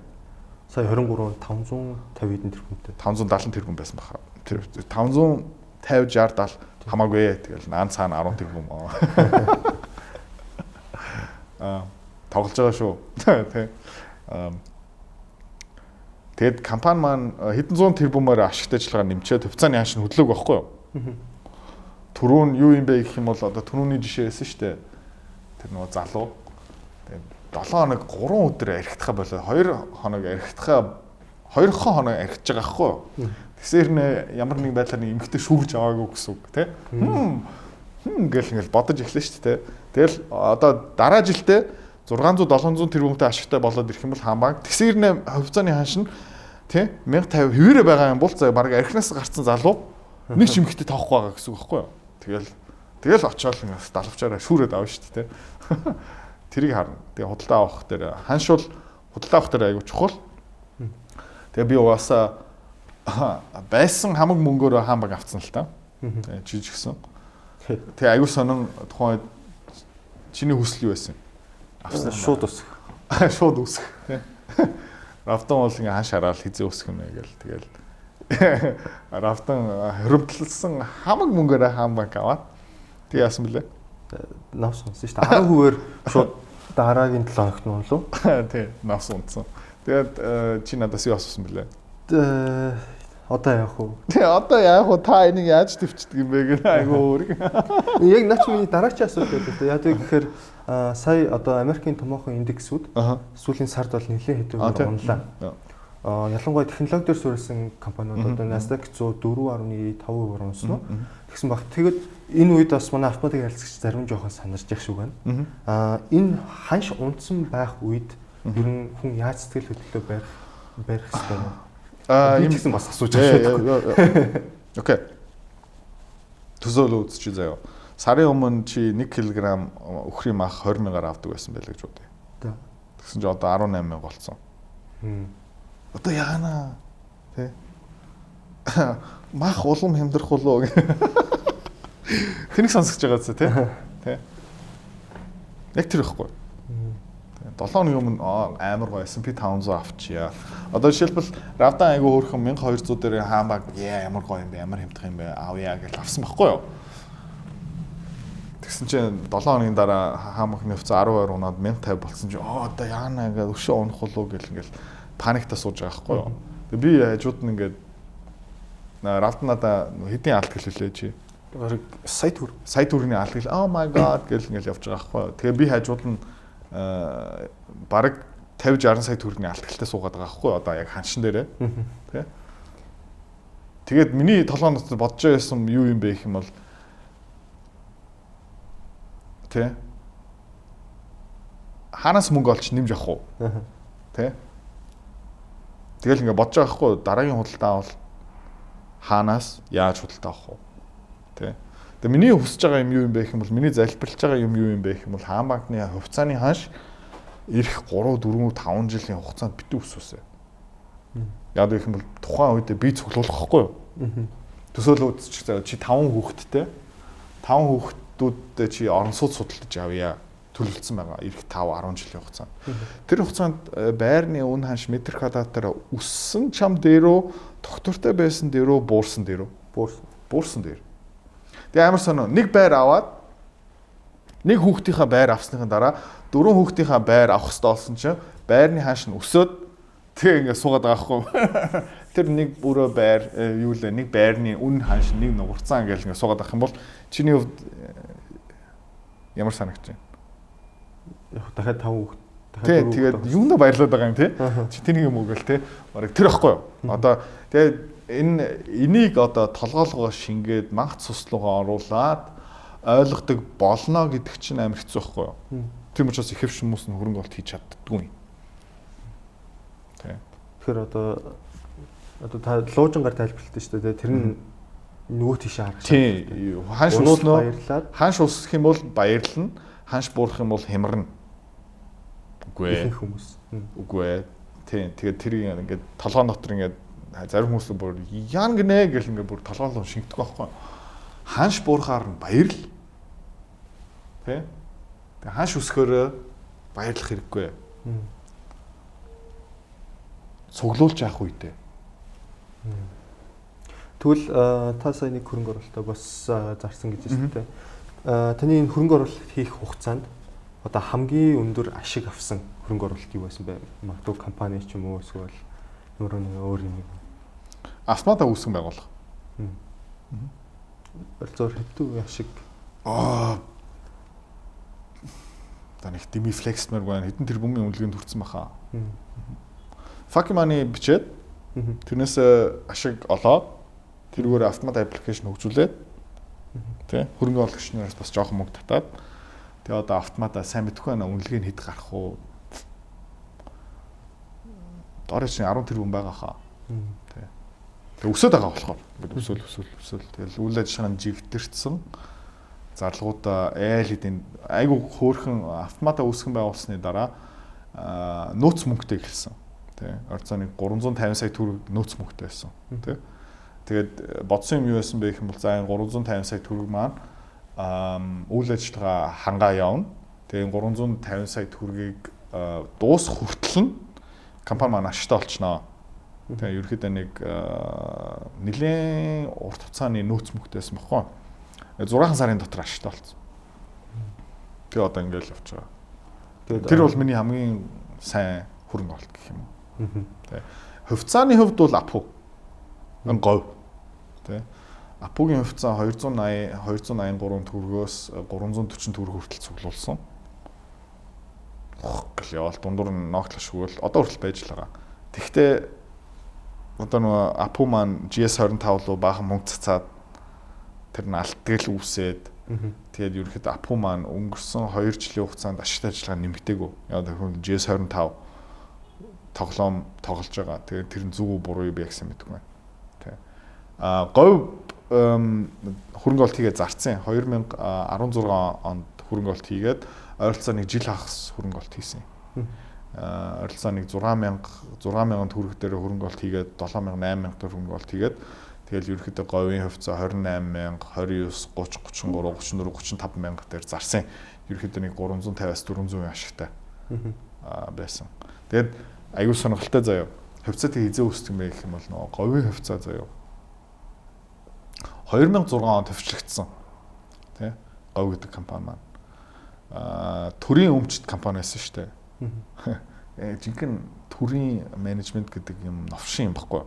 Сая 23 550 хэдэн тэрбумтэй. 570 тэрбум байсан баха. Тэр 550 60 70 хамаагүй. Тэгэл наан цаана 10 тэрбум. Тоглож байгаа шүү. Тэ. Тэгэд компани маань хэдэн зуун тэрбумаар ашигтай ажиллагаа нэмчээд хувьцааны хааш нь хөдлөөг байхгүй юу? Түрүүн юу юм бэ гэх юм бол одоо түрүүний жишээсэн шүү дээ. Тэр нөгөө залуу 7 хоног 3 өдөр архитхаа болоо 2 хоног архитхаа 2 хоног архиж байгаа байхгүй юу. Тэсэр нэ ямар нэг байдлаар нэг эмхтэй шүүрж аваагүй гэсэн үг тий. Гэл ингээл бодож эхлэв шүү дээ. Тэгэл одоо дараа жилдээ 600 700 тэрбумтай ашигтай болоод ирэх юм бол хаан банк тэсэр нэ хувьцааны ханш нь тий 1050 хэвээрээ байгаа юм бол за баг архинаас гарцсан залуу нэг ч эмхтэй тоохгүй байгаа гэсэн үг байхгүй юу. Тэгэл очиод ингээс далавчаараа шүүрээд авна шүү дээ тий. Тэрийг харна. Тэгээ худалдаа авах дээр ханшуул худалдаа авах дээр аягүй чухал. Тэгээ би угаасаа байсан хамаг мөнгөөр хаан банк авцсан л та. Тэгээ жижигсэн. Тэгээ аягүй сонин тухайн чиний хүсэл юу байсан? Авсан шууд үсэх. Шууд үсэх. Рафтан бол ингээ ханш хараад хизээ үсэх юм гээл тэгэл. Рафтан хөрөвдлсөн хамаг мөнгөөр хаан банк аваад тэгээ яасан бэлээ? Навс унсан шүү дээ. 10%-ээр шууд дараагийн 7 хоногт нь унлуу. Тий, навс унсан. Тэгээд чи надаас юу асуусан бэлээ? Одоо яах вэ? Тий, одоо яах вэ? Та энийг яаж төвчдөг юм бэ гэх айгу өөрөг. Яг наач миний дараагийн асуулт байдаг. Яг тэгэхээр сая одоо Америкийн томоохон индексүүд сүүлийн сард бол нэлээд хэдүүгээр унлаа. Ялангуяа технологи дээр суурилсан компаниуд одоо Nasdaq 100 4.5% унсан уу? Тэгсэн баг. Тэгэд энэ үед бас манай автоматик харилцагч зарим жоохон санарч явах шиг байна. Энэ ханш унтсан байх үед ер нь хүн яаж сэтгэл хөдлөлөө барих хэрэгтэй вэ? Энэ гэсэн бас асууж байна. Окей. Төсөөлөө үзчих заяа. Сарын өмнө чи 1 кг өхрийн мах 20 мянгаар авдаг байсан байлаа гэж бодъё. Тэгсэн чи одоо 18 мянга болцсон. Одоо яана тий. Мах улам хямдрах болоо. Тэнийг сонсож байгаа зү тий. Тий. Яг тэр ихгүй. 7 хоногийн өмнө амар гоё S&P 500 авчия. Одоо жишээлбэл Равдан айгу хөөрхөн 1200 дээр хаан баг ямар гоё юм бэ, ямар хямдах юм бэ, авъя гэж авсан байхгүй юу? Тэгсэн чинь 7 хоногийн дараа хаан банкны хувьцаа 12 унаад 1050 болсон чинь одоо яана гэж өшөө унах болов гэл ингээл паниктаа сууж байгаа байхгүй юу? Тэгээ би хажууд нь ингээд равд надаа хэдийн алт гэлээ чи. Сая төгрөгийн алт гэл oh my god гэл ингээд явж байгаа байхгүй. Тэгээ би хажууд нь бараг 50-60 сая төгрөгийн алт гэлтэй суугаад байгаа байхгүй. Одоо яг ханшин дээрээ. Тэ. Тэгээд миний толгойн дотор бодож байсан юу юм бэ гэх юм бол тэ ханаас мөнгө олч нэмж авах уу? Тэ. Тэгэл ингээд бодож байгаа байхгүй. Дараагийн худалдаа бол хаанаас яаж худалдаа авах вэ? Тэ. Тэгээ миний хүсэж байгаа юм юу юм бэ гэх юм бол миний залбирлаж байгаа юм юу юм бэ гэх юм бол хаан банкны хувьцааны ханш ирэх 3, 4, 5 жилийн хугацаанд битүү өсвөсэй. Яг гэх юм бол тухайн үед би цуглуулах байхгүй юу? Төсөөлөд чи 5 хүүхэдтэй 5 хүүхдүүдтэй чи орон сууц судалдаж авъя. Төлөвлөсөн байгаа. Ирэх 5, 10 жилийн хугацаанд. Тэр хугацаанд байрны үн ханш метр квадратаар өссөн чам дээрөө тогтвортой байсан дээрөө буурсан дээрөө буурсан дээр. Тэгээ амар сонио нэг байр аваад нэг хүүхдийнхаа байр авсныхаа дараа 4 хүүхдийнхаа байр авах хэрэгтэй болсон чинь байрны ханш нь өсөөд тэгээ ингээд суугаад байгаа хгүй. Тэр нэг бүрөө байр юу лээ нэг байрны үн ханш нэг нугарцаа ингээд суугаад байх юм бол чиний хувьд ямар санагч байна? Яг дахиад 5 хүүхд дахиад тэгээд юундаа баярлаад байгаа юм те? Чи тэнийг юм уу гэл те? Бараг тэр ихгүй юу? Одоо тэгээд энийг одоо толгойлгоо шингээд манх цус руугаа оруулаад ойлгодог болно гэдэг чинь амар хэцүү байхгүй юу? Тийм учраас ихэвч хүмүүс нь хөрөнгө олт хийж чаддгүй юм. Тэ. Тэгэхээр одоо та луужингаар тайлбарлалтай шүү дээ. Тэр нь нөгөө тийшээ харах. Тийм. Ханш усноо баярлаад ханш усах юм бол баярлна. Ханш буурах юм бол хямрна. Үгүй ээ. Хүмүүс. Үгүй ээ. Тийм. Тэгээд тэр ингээд толгойн дотор ингээд зарим хүмүүс бүр яан гинэ гэл ингээд бүр толгойлон шингдэг байхгүй. Ханш буурахаар нь баярл. Тэ? Тэгээ ханш өсгөөрөө баярлах хэрэггүй. Цуглуулж явах үедээ. Тэгвэл та сая нэг хөрөнгө оруулалтаа бас зарсан гэж байна те. Таны энэ хөрөнгө оруулалт хийх хугацаанд одоо хамгийн өндөр ашиг авсан хөрөнгө оруулалт юу байсан бэ? Магадгүй компани ч юм уу эсвэл өөр юм. Автомата үүсгэн байгуулах. Зөөр хэдэн ашиг танах дими флексмэр байна. Хэдэн тэрбумын үнэлгээнд хүрсэн баха. Fuck money бичээд тэрнээс ашиг олоод тэргээр автомат аппликейшн хөгжүүлээд тий хөрөнгө оруулагч нараас бас жоохон мөнгө татаад тэгээ одоо автоматаа сайн мэдхгүй байна үнэлгээ нь хэд гарах уу? Дорой чинь 10 тэрбум байгаа хаа. Тий. Тэгээ өсөд байгаа болохоор өсөөл тэгэл үйл ажиллагааны жигтэрсэн зарлагуудаа айл хэдийн айгу хөөрхөн автоматаа үүсгэн байгуулсны дараа нөөц мөнгөтэй эхэлсэн. Тий. Орцооны 350 сая төгрөг нөөц мөнгөтэй байсан. Тий. Тэгээд бодсон юм юу байсан бэ гэх юм бол за энэ 350 сая төгрөг маань үйл ажиллагаа хангаа явна. Тэгээд 350 сая төгрөгийг дуусах хүртэл нь компани маань ашигтай болчихноо. Тэгээд ерөөхдөө нэг нэлээд урт хугацааны нөөц мөнгөтэйсэн баггүй. 6 сарын дотор ашигтай болсон. Тэгээд одоо ингээл явж байгаа. Тэгээд тэр бол миний хамгийн сайн хөрөнгө оруулалт гэх юм уу. Тэгээд хувьцааны хувьд бол апу говь. Тэ. Апугийн хувьцаа 283 төгрөгөөс 340 төгрөг хүртэл цуглуулсан. Гэл явал дундуур нь ногтлошгүй л одоо хүртэл байж л байгаа. Тэгвэл одоо нөгөө апу маань GS25 руу баахан мөнгө цацаад тэр нь алтгал үүсээд тэгээд ерөөхдөө апу маань өнгөрсөн 2 жилийн хугацаанд ашигтай ажиллагаа нэмэгдээгүй. Яг тэгэхээр GS25 тоглоом тоглож байгаа. Тэгээд тэр нь зөв үү буруу юу бэ гэсэн мэдэхгүй байна. Говь хөрөнгө оруулалт хийгээд зарцсан. 2016 онд хөрөнгө оруулалт хийгээд ойролцоо нэг жил хагас хөрөнгө оруулалт хийсэн. Ойролцоо нэг 60000 төгрөг дээр хөрөнгө оруулалт хийгээд 7000 8000 төгрөг хөрөнгө оруулалт хийгээд тэгэл ерөөхдөө говийн хувьцаа 28000 29 30 33 34 35000 дээр зарсан. Ерөөхдөө нэг 350-аас 400 ашигтай байсан. Тэгээд аюул сонирхолтой заяа. Хувьцаат хизээ үүсдэг юм бэ гэх юм бол нөгөө говийн хувьцаа заяа. 2006 онд төвчлөгдсөн. Тэ? Говь гэдэг компани маань. Төрийн өмчт компани байсан шүү дээ. Жинхэнэ төрийн менежмент гэдэг юм новшин юм баггүй.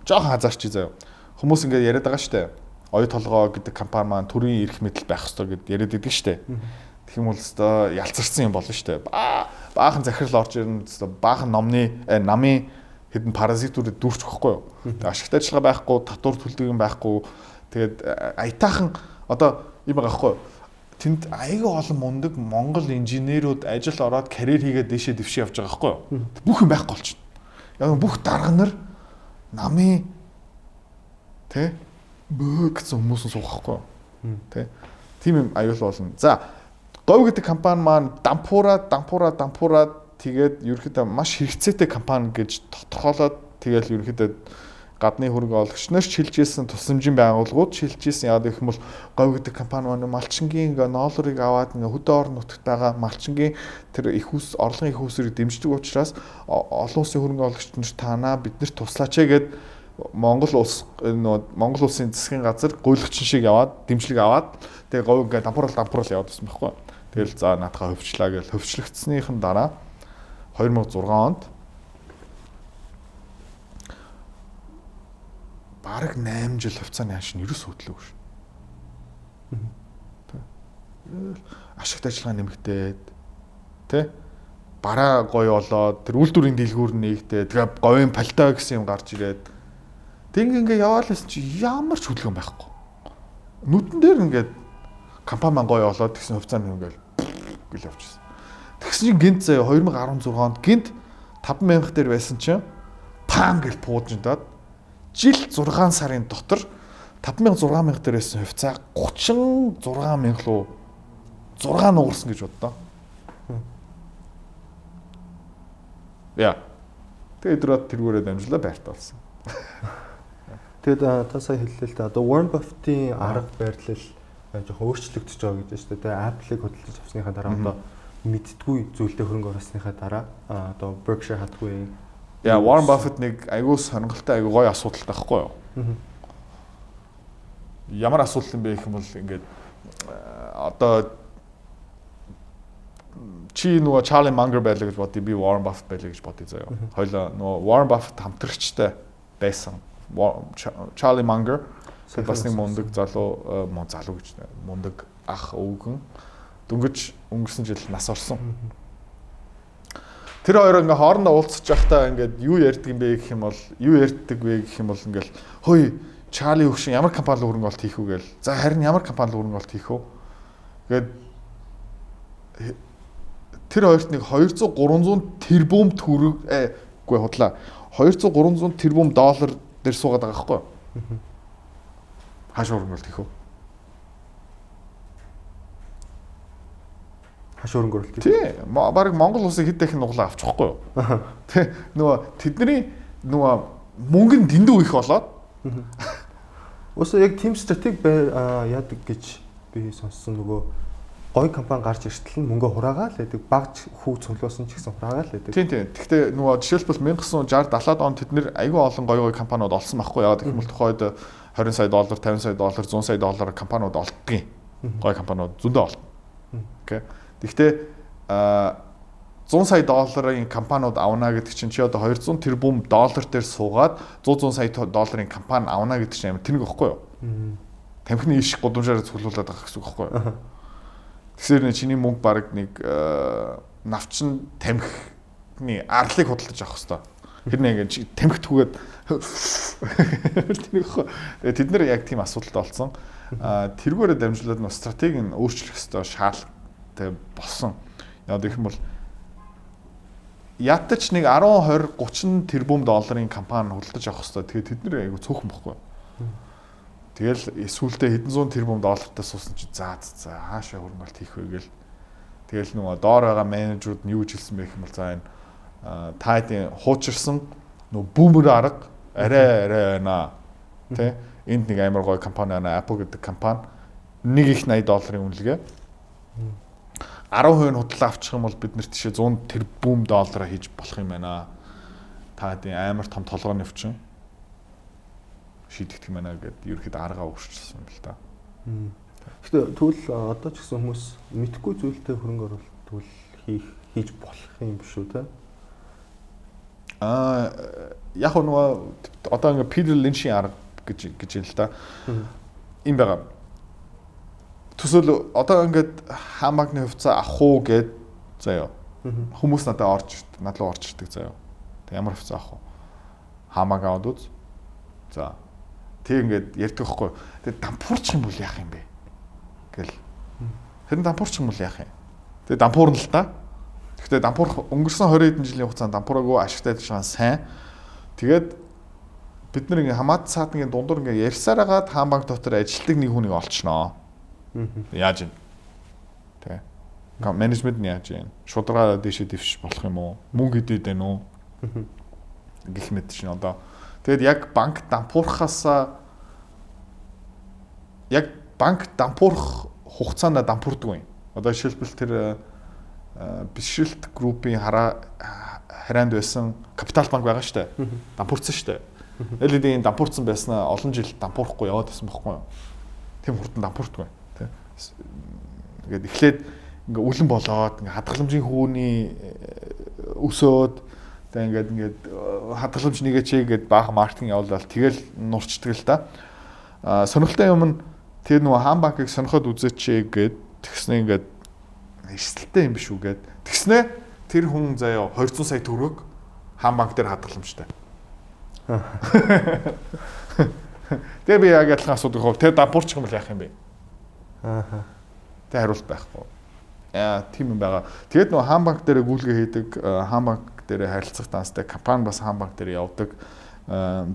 Жохон хазаарч заяа. Хүмүүс ингээд яриад байгаа штэ. Оюу толгой гэдэг компани маань төрийн эрх мэдэл байх ёстой гэд яриад идэг штэ. Тэгэх юм бол өстой ялцарсан юм болно штэ. Баахан захирал орж ирнэ өстой баахан намын хэдэн паразитууд дүүрчих واخгүй юу. Тэгээ ашигтай ажиллагаа байхгүй, татвар төлдөг юм байхгүй. Тэгээд аятаахан одоо юм байгаа واخгүй юу. Тэнд аяга олон мундаг Монгол инженерүүд ажил ороод карьер хийгээд дэшээ дэвшээ явж байгаа واخгүй юу. Бүх юм байхгүй болчихно. Яг бүх дарга нар намын тэ бөөксөн хүмүүс нь суух واخгүй юу. Тэ. Тим юм аюул болно. За говь гэдэг компани маань дампуураад тэгээд ерөөхдөө маш хэрэгцээтэй компани гэж тодорхойлоод тэгээд ерөөхдөө гадны хөрөнгө оруулагчнаас шилжижсэн тусламжийн байгууллагууд шилжижсэн яагаад гэх юм бол говь гэдэг компани маань малчингийн ноолрыг аваад хөдөө орон нутагт байгаа малчингийн тэр их ус орлогын их усыг дэмждэг учраас олон улсын хөрөнгө оруулагч нар танаа биднэрт туслаач гэд Монгол улсын засгийн газар гуйлагчин шиг яваад дэмжлэг аваад тэгээ говь ингээд дампуурал яваад байсан байхгүй. Тэгэл за наадхаа хөвчлаа гэж хөвчлөгдснийхэн дараа 2006 онд бараг 8 жил хувьцааны хашин ерөөс хөдлөөгүй ш. Ашигт ажиллагаа нэмэгдээд тэ бараа гоё болоод тэр үйлдвэрийн дэлгүүр нэгдээд тэгээ говийн пальто гэсэн юм гарч ирээд тэг ингээ яваалаас чи ямар ч хөдөлгөөн байхгүй. Нүдэн дээр ингээд компани маань гоё болоод тэгсэн хувьцааны ингээл гэл явчихсан. Тэгсэн чинь гинт заяа 2016 онд гинт 50000 дээр байсан чинь пам гэл пуудаждаад жил 6 сарын дотор 56000 дээр байсан хувьцаа 36000 руу 6 нугарсан гэж боддоо. Яа. Тэгээд өдрөд тэргүүрээ дамжлаа байрт болсон. Тэгэд та сая хэллээ л да. Одоо Warren Buffett-ийн арга барил жоохон өөрчлөгдөж байгаа гэж байна шүү дээ. Apple-ыг хөдөлж авсныхаа дараа одоо мэдтгүй зүйлтэй хөрөнгө оруулсныхаа дараа одоо Berkshire Hathaway Warren Buffett нэг айгүй сонирхолтой айгүй гоё асуудалтай байхгүй юу? Ямар асуудал юм бэ гэх юм бол ингээд одоо чи нөгөө Charlie Munger байлаа гэж бодъё, би Warren Buffett байлаа гэж бодъё заяа. Хоёлаа нөгөө Warren Buffett хамтрагчтай байсан. Charlie Munger бас нэг мундаг залуу гэж мундаг ах өвгөн дөнгөж өнгөрсөн жил нас орсон. Тэр хоёр ингээ хоорондоо уулзч байхдаа ингээд юу ярьдаг юм бэ гэх юм бол ингээл хөөе Charlie хөгшин ямар компани руу хөрөнгө оруулалт хийх үү гээл. За харин ямар компани руу хөрөнгө оруулалт хийх вэ? Гээд тэр хоёрт нэг 200-300 тэрбум үгүй худлаа. 200-300 тэрбум доллар дээр суугаад байгаа байхгүй юу? Хаашаа хөрөнгө оруулалт хийх вэ? Хаашаа хөрөнгө оруулалт хийх? Тий, баг Монгол улсыг хэд дахин нуглаа авчихгүй юу? Тий, нөгөө тэдний нөгөө мөнгө нь дэндүү их болоод Өсөө яг team стратеги яадаг гэж би сонссон нөгөө гой компани гарч иртэл мөнгө хураагаал байдаг баг хүү цуглуулсан ч гэсэн хураагаал байдаг. Тийм. Гэхдээ нөгөө жишээлбэл 1960-70-аад онд тэд нэр аюул олон гой компаниуд олсон байхгүй яа гэх юм бол тухайд 20 сая доллар, 50 сая доллар, 100 сая доллар компаниуд олддгийн. Гой компаниуд зөндөө олно. Окей. Гэхдээ 100 сая долларын компаниуд авна гэдэг чинь чи одоо 200 тэрбум доллар дээр суугаад 100 сая долларын компани авна гэдэг чинь амар тэнэг байхгүй юу? Тамхины иш гудамжаар цуглуулад байгаа гэсэн үг байхгүй юу? Тэгэхээр чиний мөнгө баг нэг навчин тамхины арлыг худалдаж авах хэрэгтэй. Тэр нэг тамхи түгээд тэнэг байхгүй. Тэд нэр яг тийм асуудалтай болсон. Тэргээрээ дамжуулаад нөө стратеги нь өөрчлөх хэрэгтэй шаардлагатай болсон. Яг гэх юм бол ятч нэг 10, 20, 30 тэрбум долларын компани худалдаж авах хэрэгтэй. Тэгээд тэд нэр айгу цөөхөн бохгүй. Тэгэл сүүлдээ хэдэн зуун тэрбум доллартай суусан чи за хаашаа хөрөнгө оруулалт хийх вэ гээл. Тэгэл нөгөө доор байгаа менежерүүд нь юу хэлсэн бэ гэх юм бол за энэ та хэдийн хуучирсан нөгөө бүүмэр арга арай байна. Тэ энд нэг амар гоё компани байна. Apple гэдэг компани нэг их $80 үнэлгээ. 10% нь худалдаа авчих юм бол бид нэр тийшээ 100 тэрбум доллараар хийж болох юм байна. Та хэдийн амар том толгойн өвчин шийдэгдэх юм байна гэдээ ерөөхдөө аргаа өөрчилсөн юм л да. Гэхдээ тэгвэл одоо ч гэсэн хүмүүс мэдхгүй зүйлтэй хөрөнгө оруулалт хийж болох юм биш үү те? Яг нөгөө одоо ингээ Peter Lynch-ийн арга гэж юм л та. Им байгаа. Төсөөл одоо ингээд хаамагны хувьцаа авах уу гэд заяа. Хүмүүс надад руу орж ирдэг заяа. Тэг ямар хувьцаа авах вэ? Хаамаг аваад үз. За. Тэг ингээд ярьдаг байхгүй. Тэг дампуурчих юм бол яах юм бэ? Гэл. Хэрэн дампуурчих юм бол яах юм? Тэг дампуурна л та. Гэхдээ дампуурах өнгөрсөн 20 хэдэн жилийн хугацаанд дампуураагүй ашигтай ажиллагаа сайн. Тэгээд бид нэг хамаат цаатны дундуур ингээ ярьсаар агаад хаан банк дотор ажилтдаг нэг хүнийг олчноо. Яаж юм? Тэг. Менежмент нь яаж юм? Шударгаа дэшээ дэвш болох юм уу? Мөнгө идэд байна уу? Гэх мэт чинь одоо. Тэгэд яг банк дампуурхаасаа яг банк дампуурах хугацаанд дампуурдаг юм. Одоо жишээлбэл тэр бишрэлт группийн харайнд байсан Капитал банк байгаа шүү дээ. Дампуурсан шүү дээ. LED-ийн дампуурсан байснаа олон жил дампуурахгүй яваад байсан байхгүй юу? Тэм хурдан дампуурдаг байна. Тэ. Ингээд эхлээд ингээ үлэн болоод ингээ хадгаламжийн хүүний өсөөд тэ ингээд хадгаламж нэгэ чи гээд баахан маркетинг явуулаад тэгэл нурчдаг л да. Сонирхолтой юм нь тэр нөгөө хаан банкыг сонирхоод үзээч гээд тэгснэ ингээд эрсдэлтэй юм биш үү гээд тэгснэ тэр хүн заяа 200 сая төгрөг хаан банк дээр хадгаламжтай. Тэгээ би яг ялхан асуудаг хөө тэр дампуурчих юм бол яах юм бэ? Тэ хариулт байхгүй. Тийм юм байгаа. Тэгээд нөгөө хаан банк дээр гүйлгээ хийдэг, хаан банк дээр харилцах данстай компани бас хаан банк дээр явдаг.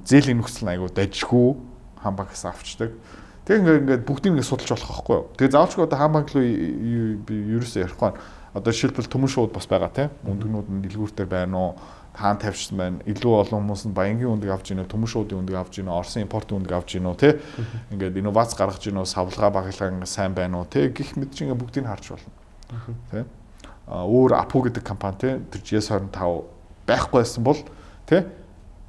Зээлийн нөхцөл айгуу дажгүй хаан банкаас авчдаг. Тэг ингээд бүгдийг ингээд судалж болох байхгүй юу? Тэгээ заавчгүй одоо хаан банк руу би ерөөсөө ярихгүй. Одоо жишээлбэл төмөн шууд бас байгаа тийм. Үндгнүүд нь дэлгүүртээр байна уу? Хаан тавьчихсан байна. Илүү олон хүмүүс нь баянгийн үндэг авч гинэ, төмөн шуудын үндэг авч гинэ, Оросын импортын үндэг авч гинэ тий. Ингээд инновац гаргаж гинэ, савлгаа баглагаа сайн байна уу тий. Гэх мэт чинь бүгдийг харж болно. Тий. Өөр Апу гэдэг компани тий. Тэр GS25 байхгүй байсан бол тий.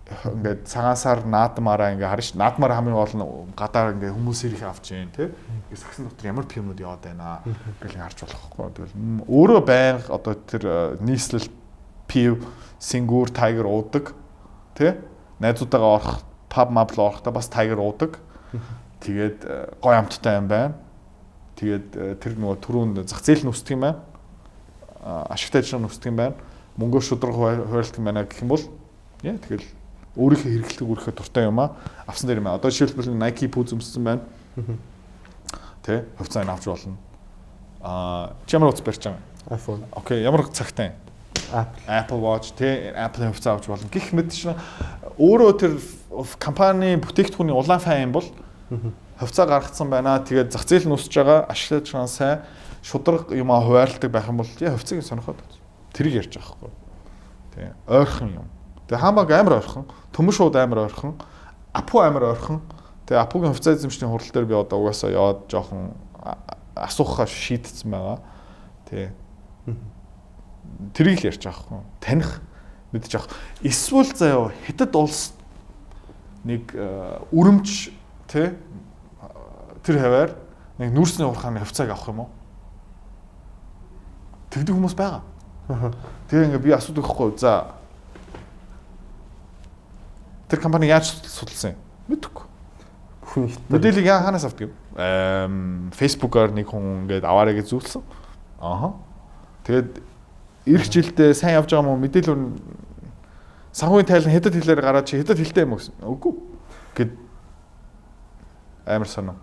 Ингээд цагаансаар наадмаараа ингээд харж наадмаар хамгийн гол нь гадаар ингээд хүмүүс ирэх авч гин тий. Ингээд сагсан дотор ямар пимнүүд яваад байна гэл харж болохгүй. Тэгэл өөрөө байнга одоо тэр нийслэл пив Сингур Tiger уудаг тий найзуудаагаа орох pub map руу орохдоо бас Tiger уудаг. Тэгээд гой амттай юм байна. Тэгээд тэр нөгөө түрүүнд зах зээл нь өсдөг юм байна. Ашигтай ажиллагаа нь өсдөг юм байна. Мөнгөө шудраг хуваарлах юм байна гэх юм бол тэгэл өөрийнхөө хэрэглэлтийг өргөхөд дуртай юм аа. Авсан дээр юм аа. Одоо жишээлбэл Nike пүүз өмссөн байна. Тэ хувьцаа нь авч болно. Чи ямар утас барьж байгаа юм? iPhone. Окей, ямар цагтай? Apple Watch тэ Apple-ийн хувьцаа авч болно. Гэх мэт чинь өөрөө тэр компани бүтээгдэхүүний улаан файн юм бол хувьцаа гаргацсан байна. Тэгээд зах зээл нь өсөж байгаа, ашиглаж байгаа сайн шудраг юм а хуваарлдаг байх юм бол хувьцааг сонирхоод тэрийг ярьж байгаа хгүй. Тэ ойрхон юм. Тэгээ хаамаг амар ойрхон, төмөн шууд амар ойрхон, Апу амар ойрхон. Тэгээ Апугийн хувьцаа эзэмшлийн хурал дээр би одоо угаасаа яваад жоохон асуухаа шийдсэн байгаа. Тэ тэрийг л ярьж байгаа хгүй. Таних мэдчих авах. Эсвэл заяа хятад улс нэг өрөмж тэ тэр хаваар нэг нүүрсний урхааны хувьцааг авах юм уу? Тэгдэг хүмүүс байгаа. Тэгээ ингээ би асуудаг хгүй. За тэр компани яаж судалсан юм? Мэдэхгүй. Мэдээллийг хаанаас авдаг юм? Facebook-оор нэг хүн ингээд аваарэ гэж зүйлсэн. Тэгээд ирэх жилдээ сайн явж байгаа юм уу? Мэдээлэл санхүүгийн тайлан хятад хэлээр гараад чи хятад хэлтэй юм уу гэсэн. Үгүй. Гэт амар сонио.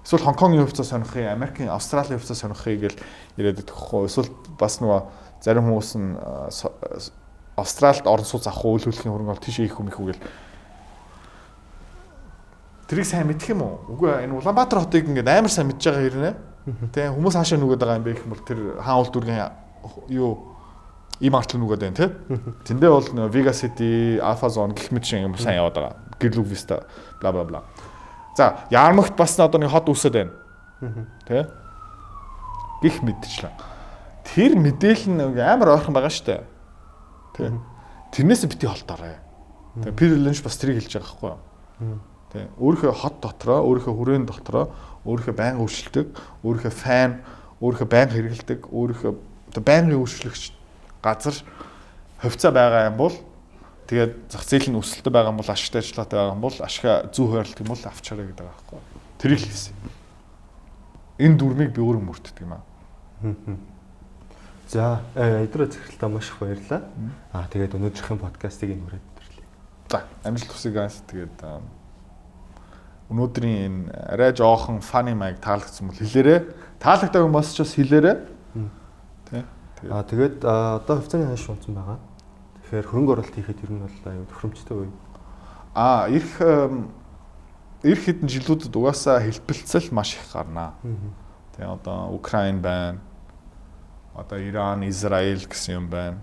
Эсвэл Хонконгийн хувьцаа сонирхъя, Америкийн, Австралийн хувьцаа сонирхъя гэж яриад байдаг хгүй. Эсвэл бас нөгөө зарим хүмүүс нь Австралид орон сууц авах үйл хөдлөлийн хөрөнгө оруулалт тийш ийх юм их үгэл. Тэрийг сайн мэдэх юм уу? Үгүй энэ Улаанбаатар хотыг ингээд амар сайн мэдж байгаа хэрнээ. Тэ хүмүүс хаашаа нүгэд байгаа юм бэ гэх юм бол тэр хаан улс дүргийн юу ийм артлын нүгэд байна тий. Тэндээ бол Vega City, Alpha Zone гэх мэт шиг юм сайн яваад байгаа. Gilug Vista бла бла бла. За Ярмагт бас одоо нэг хот үсэд байна. Тэ? Гэх мэдчлээ. Тэр мэдээлэл нь амар ойрхон байгаа шүү дээ. Тэ. Тэрнээс бити холтоорой. Тэ Peter Lynch бас тэрийг хэлж байгаа байхгүй юу? Тэ. Өөрийнхөө хот дотроо, өөрийнхөө хүрээнд дотроо, өөрийнхөө байнга үйлчлдэг, өөрийнхөө фан, өөрийнхөө байнга хэрэгэлдэг, өөрийнхөө одоо байнгын үйлчлэгч газар хувьцаа байгаа юм бол Тэгээд зах зээл нь өсөлтөй байгаа юм бол ашигтай ажиллагаатай байгаа юм бол ашигаа зөв хуваарлах юм бол авчаарай гэдэг байгаа байхгүй. Тэрийг л хэлсэн. Энэ дүрмийг би өөрөө мөрддөг юм аа. За, эдрөө захиралтаа маш их баярлалаа. Тэгээд өнөөдрийнхээ подкастыг энэ хүрээд төрлөө. За, амжилт хүсье guys. Тэгээд өнөөдрийн энэ арай жоохон funny mic таалагдсан бол хэлээрэй. Таалагдаагүй юм бас ч бас хэлээрэй. Тэ. Тэгээд одоо хувьцааны ханш унтсан байгаа. Тэгэхээр хөрөнгө оруулалт хийхэд ер нь бол аюу тохиромжтой үе. Ирэх хэдэн жилүүдэд угаасаа хэлбэлцэл маш их гарнаа. Тэ одоо Украин байна. Одоо Иран, Израиль гэсэн юм байна.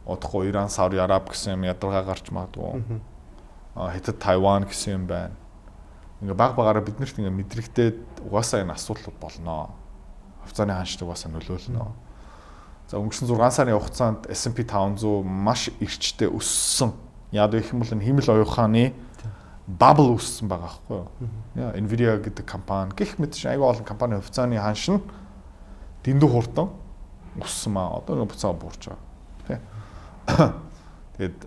Одохгүй Иран, Сауди Араб гэсэн юм ядаргаа гарч магадгүй. Хятад, Тайван гэсэн юм байна. Ингээ баг багаараа биднэрт ингээ мэдрэгдээд угаасаа энэ асуудлууд болно. Хувьцааны ханшд угаасаа нөлөөлнө. За өнгөрсөн 6 сарын хугацаанд S&P 500 маш эрчтэй өссөн. Яг гэх юм бол энэ хэмэл оюуханы bubble өссөн байгаа байхгүй юу? Яа, Nvidia гэдэг компани гэх мэт шиг аюул олон компани хувьцааны ханш нь дэндүү хурдан өссөн маа. Одоо нэг буцаа буурч байгаа. Тэ. Тэгэд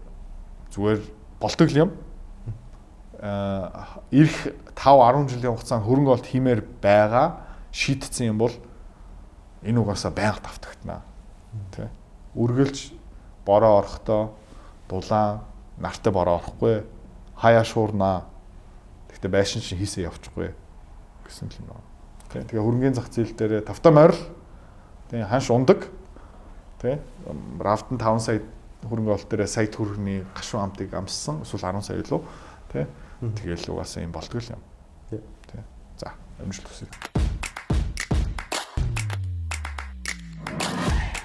зүгээр болдог юм. Ирэх 5-10 жилийн хугацаанд хөрөнгө оруулалт хиймээр байгаа шийдсэн юм бол энэ угаасаа байнга давтагдана. Тэ. Үргэлж бороо орохдоо дулаан нартай бороо орохгүй хаяа шуурнаа. Гэхдээ байшин чинь хийсээ явчихгүй гэсэн юм байна. Тэ. Тэгээ хөрөнгөний зах зээл дээр тавтаа морил тэ ханш ундаг. Тэ. Рафтан 5 сая хөрөнгө оруулалт дээр сая төгрөгийн гашуун амтыг амссан. Эсвэл 10 сая илүү. Тэ. Тэгэл угаасаа юм болтгол юм. Тэ. За, амжилт хүсье.